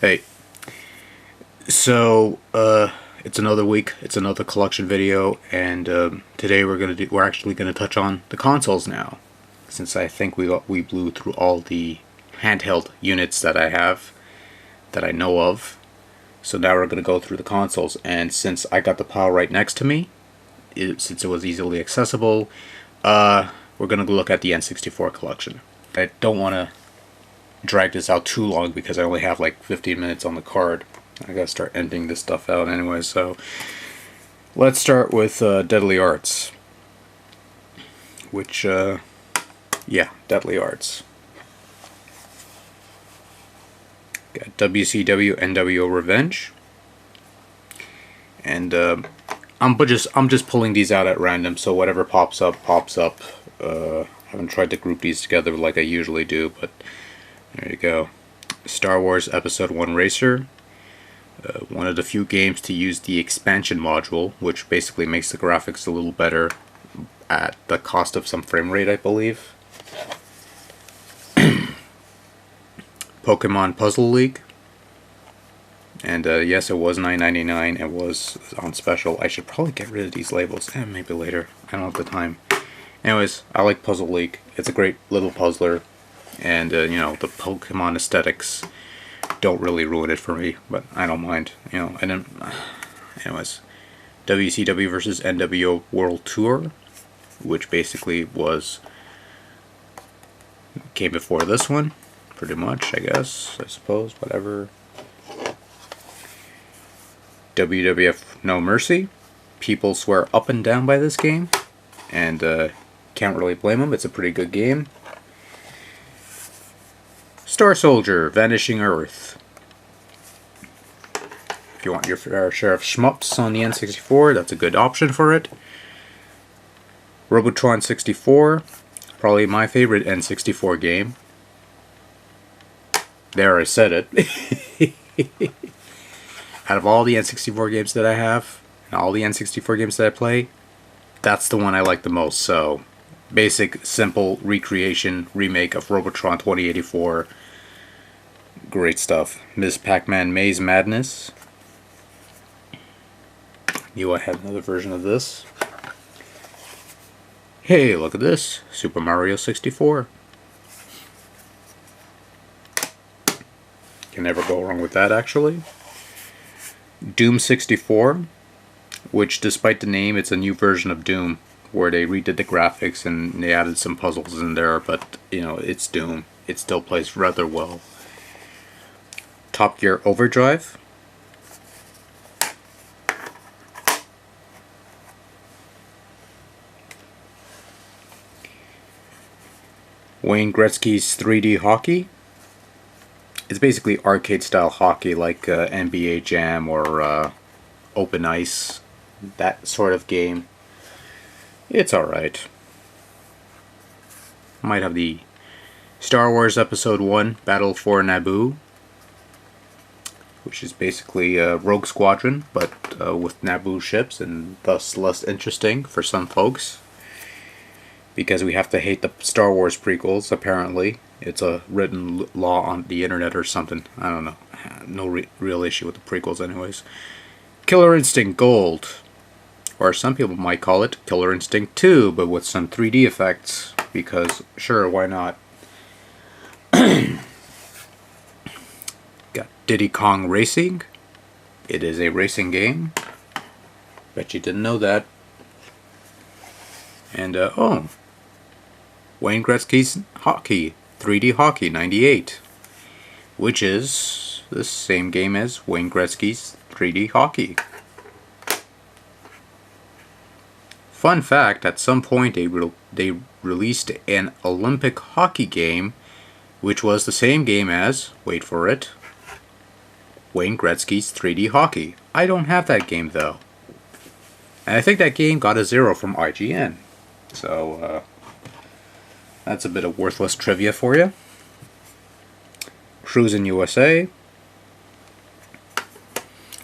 Hey, so it's another week. It's another collection video, and today we're actually gonna touch on the consoles now, since I think we blew through all the handheld units that I have that I know of. So now we're gonna go through the consoles, and since I got the pile right next to me, since it was easily accessible, we're gonna look at the N64 collection. I don't want to drag this out too long because I only have like 15 minutes on the card. I gotta start ending this stuff out anyway, so let's start with Deadly Arts. Which, yeah, Deadly Arts. Got WCW NWO Revenge. And I'm just pulling these out at random, so whatever pops up, pops up. I haven't tried to group these together like I usually do, but there you go. Star Wars Episode 1 Racer. One of the few games to use the expansion module, which basically makes the graphics a little better at the cost of some frame rate, I believe. Pokemon Puzzle League. And yes, it was $9.99. It was on special. I should probably get rid of these labels. Maybe later. I don't have the time. Anyways, I like Puzzle League. It's a great little puzzler. And, you know, the Pokemon aesthetics don't really ruin it for me, but I don't mind. You know, and then, anyways, WCW versus NWO World Tour, which basically came before this one, pretty much, I guess, I suppose, whatever. WWF No Mercy. People swear up and down by this game, and can't really blame them. It's a pretty good game. Star Soldier, Vanishing Earth. If you want your fair share of shmups on the N64, that's a good option for it. Robotron 64, probably my favorite N64 game. There, I said it. Out of all the N64 games that I have, and all the N64 games that I play, that's the one I like the most. So, basic, simple recreation, remake of Robotron 2084. Great stuff. Ms. Pac-Man Maze Madness. I have another version of this. Hey, look at this. Super Mario 64. Can never go wrong with that, actually. Doom 64, which despite the name, it's a new version of Doom, where they redid the graphics and they added some puzzles in there, but, you know, it's Doom. It still plays rather well. Top Gear Overdrive. Wayne Gretzky's 3D Hockey. It's basically arcade-style hockey like NBA Jam or Open Ice. That sort of game. It's alright. Might have the Star Wars Episode 1 Battle for Naboo, which is basically Rogue Squadron, but with Naboo ships, and thus less interesting for some folks. Because we have to hate the Star Wars prequels, apparently. It's a written law on the internet or something. I don't know. No real issue with the prequels anyways. Killer Instinct Gold. Or some people might call it Killer Instinct 2, but with some 3D effects. Because, sure, why not? Got Diddy Kong Racing. It is a racing game. Bet you didn't know that. And, oh. Wayne Gretzky's Hockey. 3D Hockey 98. Which is the same game as Wayne Gretzky's 3D Hockey. Fun fact, at some point they released an Olympic hockey game, which was the same game as, wait for it, Wayne Gretzky's 3D Hockey. I don't have that game though. And I think that game got a 0 from IGN. So, that's a bit of worthless trivia for you. Cruisin' USA.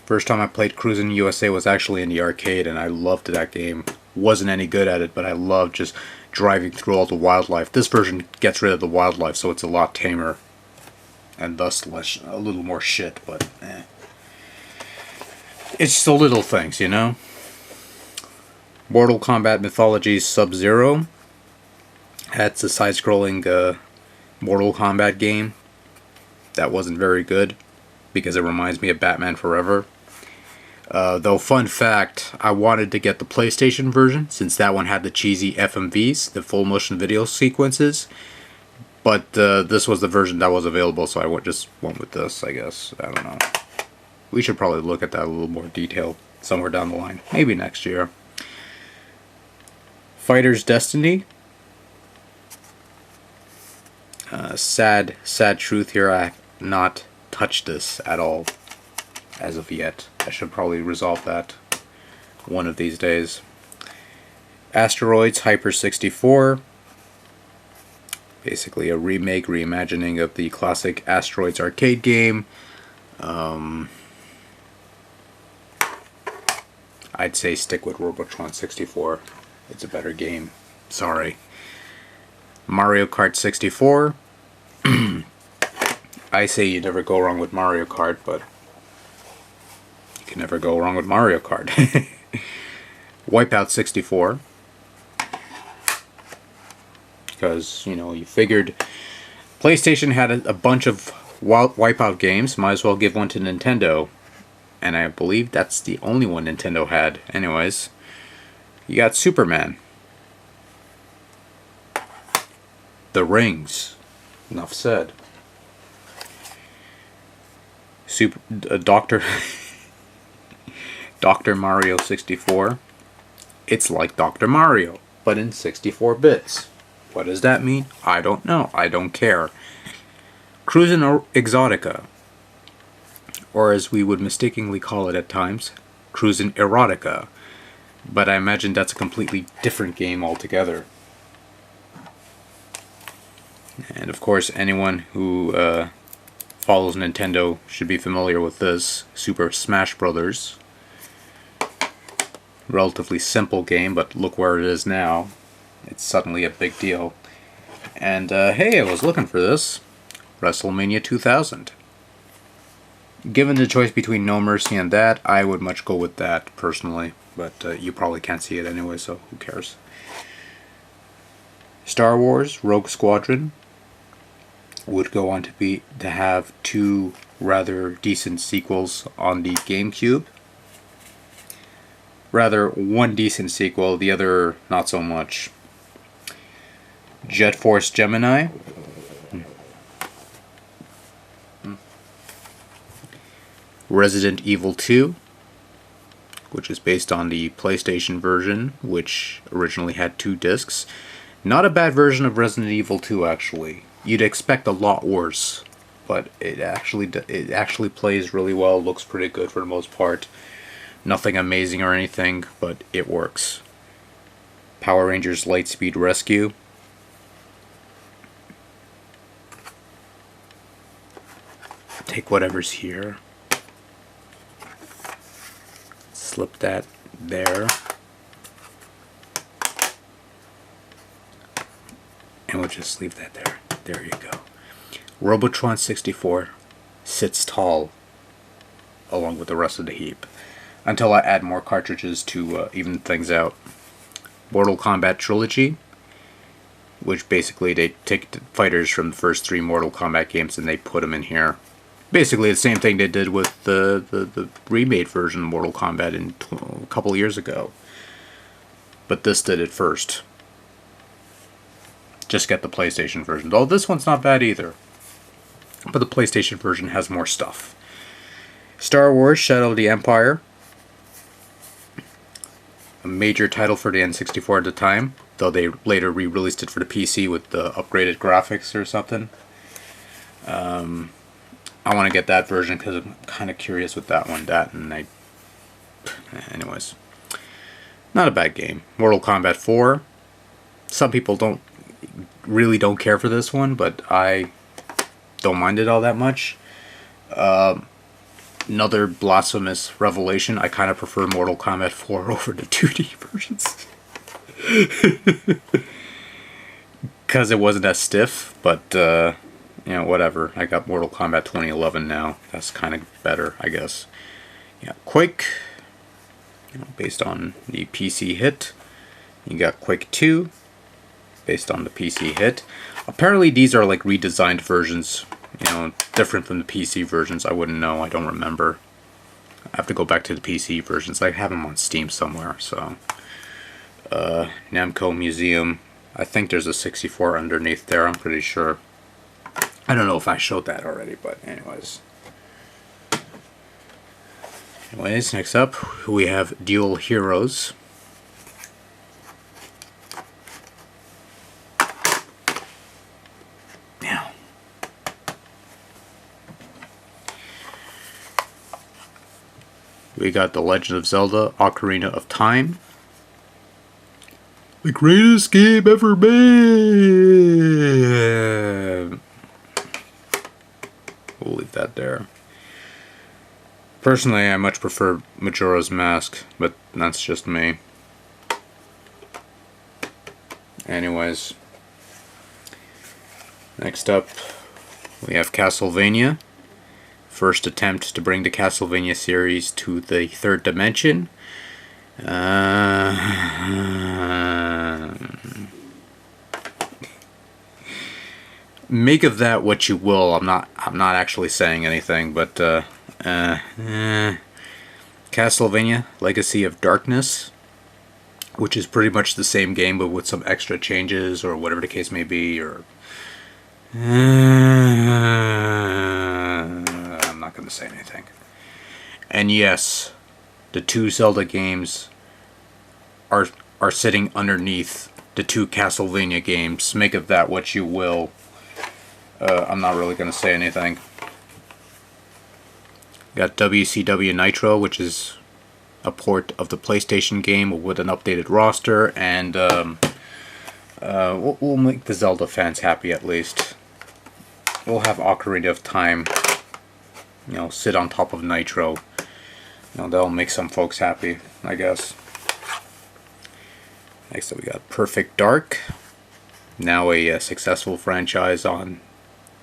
First time I played Cruisin' USA was actually in the arcade, and I loved that game. Wasn't any good at it, but I loved just driving through all the wildlife. This version gets rid of the wildlife, so it's a lot tamer. and thus a little more shit, but it's the little things, you know? Mortal Kombat Mythology Sub-Zero. That's a side-scrolling Mortal Kombat game. That wasn't very good, because it reminds me of Batman Forever. Though, fun fact, I wanted to get the PlayStation version, since that one had the cheesy FMVs, the full motion video sequences. But this was the version that was available, so I just went with this, I guess. I don't know. We should probably look at that a little more detail somewhere down the line. Maybe next year. Fighter's Destiny. Sad truth here, I have not touched this at all as of yet. I should probably resolve that one of these days. Asteroids Hyper 64. Basically a remake, reimagining of the classic Asteroids arcade game. I'd say stick with Robotron 64. It's a better game. Sorry. Mario Kart 64. I say you never go wrong with Mario Kart, but you can never go wrong with Mario Kart. Wipeout 64. Because, you know, you figured PlayStation had a bunch of Wipeout games, might as well give one to Nintendo. And I believe that's the only one Nintendo had. Anyways, you got Superman. The Rings. Enough said. Dr. Mario 64. It's like Dr. Mario, but in 64 bits. What does that mean? I don't know. I don't care. Cruisin' Exotica. Or as we would mistakenly call it at times, Cruisin' Erotica. But I imagine that's a completely different game altogether. And of course, anyone who follows Nintendo should be familiar with this. Super Smash Brothers. Relatively simple game, but look where it is now. It's suddenly a big deal. And hey, I was looking for this. WrestleMania 2000. Given the choice between No Mercy and that, I would much go with that, personally. But you probably can't see it anyway, so who cares. Star Wars Rogue Squadron would go on to have two rather decent sequels on the GameCube. Rather, one decent sequel, the other not so much. Jet Force Gemini. Resident Evil 2, which is based on the PlayStation version, which originally had 2 discs. Not a bad version of Resident Evil 2, actually. You'd expect a lot worse, but it actually plays really well, looks pretty good for the most part. Nothing amazing or anything, but it works. Power Rangers Lightspeed Rescue. Take whatever's here. Slip that there. And we'll just leave that there. There you go. Robotron 64 sits tall along with the rest of the heap. Until I add more cartridges to even things out. Mortal Kombat Trilogy, which basically they take the fighters from the first 3 Mortal Kombat games and they put them in here. Basically the same thing they did with the remade version of Mortal Kombat a couple years ago. But this did it first. Just get the PlayStation version. Though this one's not bad either. But the PlayStation version has more stuff. Star Wars Shadow of the Empire. A major title for the N64 at the time. Though they later re-released it for the PC with the upgraded graphics or something. I want to get that version because I'm kind of curious with that one. Anyways. Not a bad game. Mortal Kombat 4. Some people really don't care for this one, but I don't mind it all that much. Another blasphemous revelation. I kind of prefer Mortal Kombat 4 over the 2D versions. Because it wasn't as stiff, but you know, whatever. I got Mortal Kombat 2011 now. That's kind of better, I guess. Yeah, Quake, you know, based on the PC hit. You got Quake 2, based on the PC hit. Apparently these are like redesigned versions, you know, different from the PC versions. I wouldn't know, I don't remember. I have to go back to the PC versions. I have them on Steam somewhere, so. Namco Museum. I think there's a 64 underneath there, I'm pretty sure. I don't know if I showed that already, but anyways. Next up, we have Dual Heroes. Now, we got The Legend of Zelda: Ocarina of Time. The greatest game ever made! We'll leave that there. Personally, I much prefer Majora's Mask, but that's just me. Anyways. Next up, we have Castlevania. First attempt to bring the Castlevania series to the third dimension. Make of that what you will. I'm not actually saying anything, but Castlevania Legacy of Darkness, which is pretty much the same game but with some extra changes or whatever the case may be, or I'm not going to say anything. And yes, the two Zelda games are sitting underneath the two Castlevania games. Make of that what you will. I'm not really going to say anything. Got WCW Nitro, which is a port of the PlayStation game with an updated roster, and we'll make the Zelda fans happy at least. We'll have Ocarina of Time, you know, sit on top of Nitro. You know, that'll make some folks happy, I guess. Next up we got Perfect Dark. Now a successful franchise on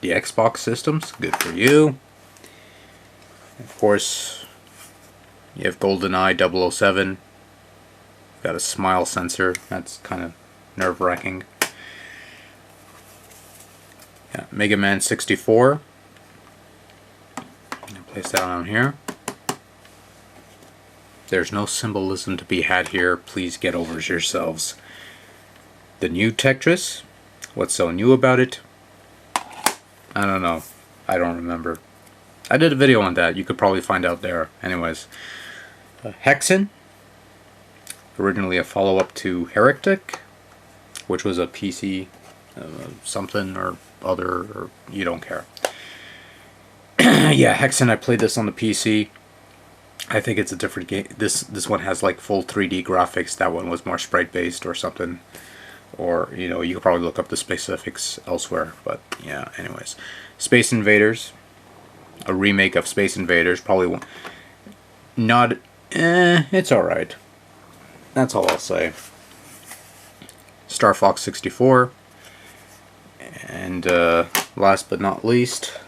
the Xbox systems. Good for you. Of course, you have GoldenEye 007. Got a smile sensor. That's kind of nerve-wracking. Yeah, Mega Man 64. Place that on here. There's no symbolism to be had here. Please get over yourselves. The new Tetris. What's so new about it? I don't know. I don't remember. I did a video on that. You could probably find out there. Anyways. Hexen. Originally a follow-up to Heretic, which was a PC something or other, or you don't care. Yeah, Hexen, I played this on the PC. I think it's a different game. This one has like full 3D graphics. That one was more sprite-based or something. Or, you know, you could probably look up the specifics elsewhere. But, yeah, anyways. Space Invaders. A remake of Space Invaders. Probably won't. Not... it's alright. That's all I'll say. Star Fox 64. And, last but not least,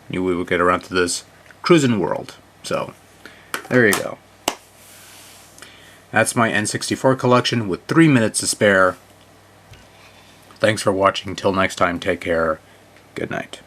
knew we would get around to this, Cruisin' World. So, there you go. That's my N64 collection with 3 minutes to spare. Thanks for watching. Till next time, take care. Good night.